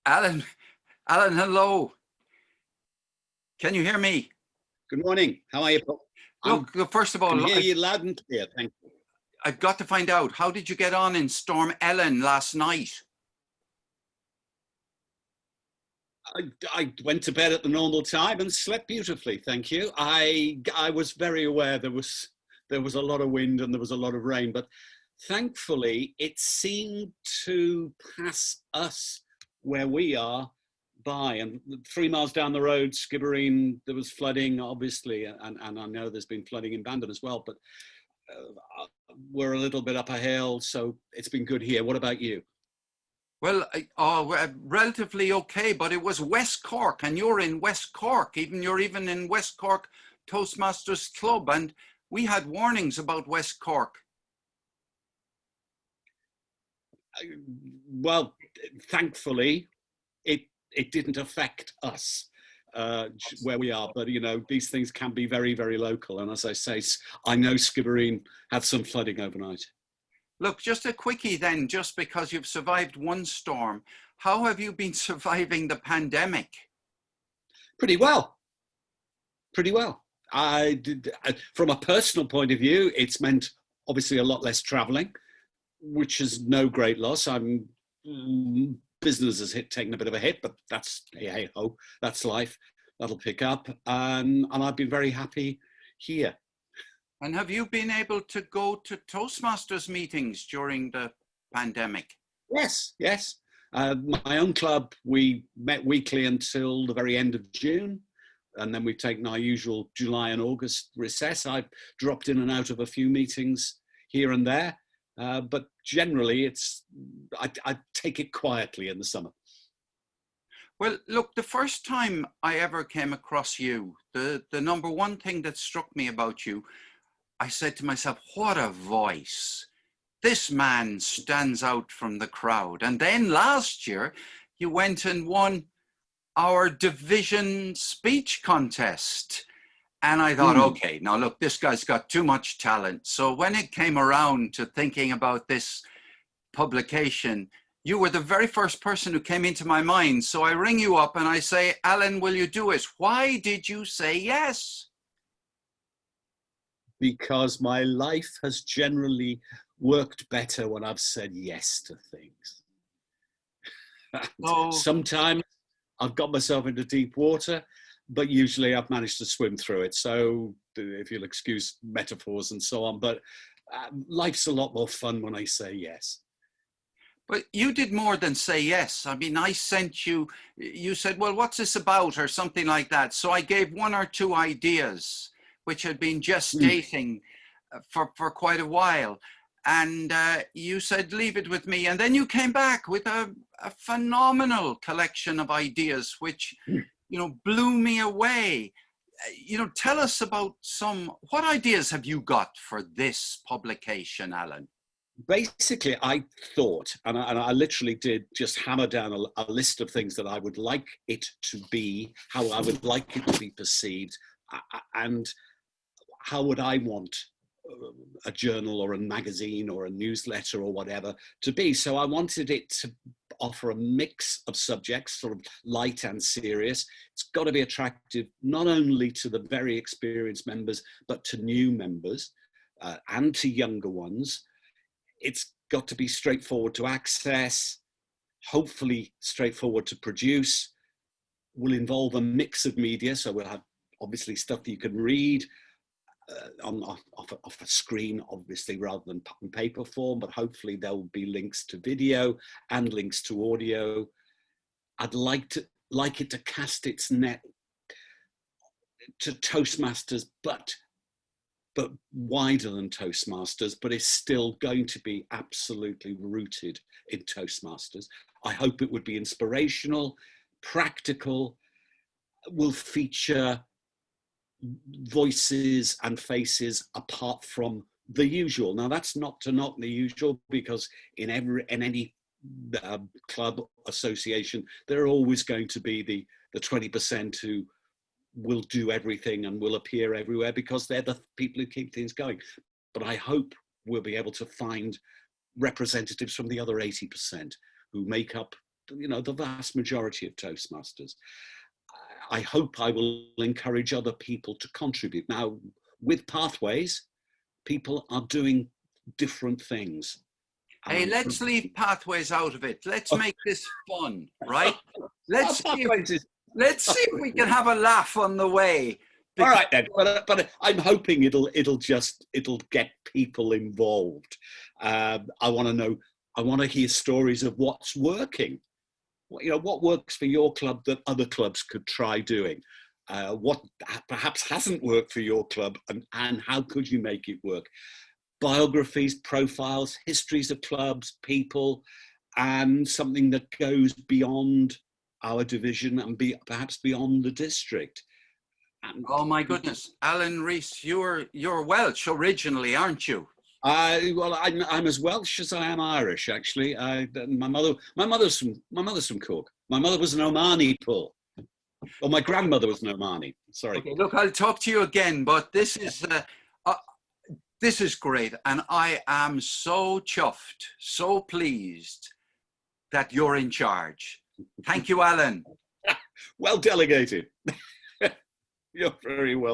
Alan, Alan, hello. Can you hear me? Good morning. How are you, Paul? Look, first of I can all, hear you loud and clear. Thank you. I've got to find out, how did you get on in Storm Ellen last night? I went to bed at the normal time and slept beautifully. Thank you. I was very aware there was a lot of wind and there was a lot of rain, but thankfully it seemed to pass us where we are by. And 3 miles down the road, Skibbereen, there was flooding, obviously, and I know there's been flooding in Bandon as well, but we're a little bit up a hill, so it's been good here. What about you? Well, relatively okay, but it was West Cork, and you're in West Cork. You're even in West Cork Toastmasters Club, and we had warnings about West Cork. Well, thankfully, it didn't affect us where we are, but you know, these things can be very, very local. And as I say, I know Skibbereen had some flooding overnight. Look, just a quickie then, just because you've survived one storm, how have you been surviving the pandemic? Pretty well. Pretty well. From a personal point of view, it's meant obviously a lot less traveling, which is no great loss. Business has taken a bit of a hit, but that's, hey ho, that's life. That'll pick up. And I've been very happy here. And have you been able to go to Toastmasters meetings during the pandemic? Yes, yes. My own club, we met weekly until the very end of June. And then we've taken our usual July and August recess. I've dropped in and out of a few meetings here and there. But generally, I take it quietly in the summer. Well, look, the first time I ever came across you, the number one thing that struck me about you, I said to myself, what a voice. This man stands out from the crowd. And then last year, you went and won our division speech contest. And I thought, okay, now look, this guy's got too much talent. So when it came around to thinking about this publication, you were the very first person who came into my mind. So I ring you up and I say, Alan, will you do it? Why did you say yes? Because my life has generally worked better when I've said yes to things. Oh. Sometimes I've got myself into deep water, but usually I've managed to swim through it. So if you'll excuse metaphors and so on, but life's a lot more fun when I say yes. But you did more than say yes. I mean, I sent you, you said, well, what's this about or something like that. So I gave one or two ideas which had been gestating for quite a while. And you said, leave it with me. And then you came back with a phenomenal collection of ideas, which, you know, blew me away. You know, tell us about what ideas have you got for this publication, Alan? Basically, I thought, and I literally did just hammer down a list of things that I would like it to be, how I would like it to be perceived, and how would I want a journal or a magazine or a newsletter or whatever to be. So I wanted it to offer a mix of subjects, sort of light and serious. It's got to be attractive not only to the very experienced members, but to new members and to younger ones. It's got to be straightforward to access, hopefully straightforward to produce, will involve a mix of media. So we'll have obviously stuff that you can read off a screen, obviously, rather than paper form, but hopefully there will be links to video and links to audio. I'd like it to cast its net to Toastmasters, but wider than Toastmasters, but it's still going to be absolutely rooted in Toastmasters. I hope it would be inspirational, practical, will feature voices and faces apart from the usual. Now that's not to knock the usual, because in any club association, there are always going to be the 20% who will do everything and will appear everywhere, because they're the people who keep things going. But I hope we'll be able to find representatives from the other 80% who make up the vast majority of Toastmasters. I hope I will encourage other people to contribute. Now, with Pathways, people are doing different things. Hey, let's leave Pathways out of it. Let's make this fun, right? Let's see if we can have a laugh on the way. All right then, but I'm hoping it'll get people involved. I want to know. I want to hear stories of what's working. What works for your club that other clubs could try doing. What perhaps hasn't worked for your club, and how could you make it work? Biographies, profiles, histories of clubs, people, and something that goes beyond our division and perhaps beyond the district. Oh my goodness, Alan Rees, you're Welsh originally, aren't you? Well, I'm as Welsh as I am Irish, actually. My mother's from Cork. My mother was an Omani, Paul. Well, my grandmother was an Omani. Sorry. Okay, look, I'll talk to you again, but this is great, and I am so chuffed, so pleased that you're in charge. Thank you, Alan. Well delegated. You're very welcome.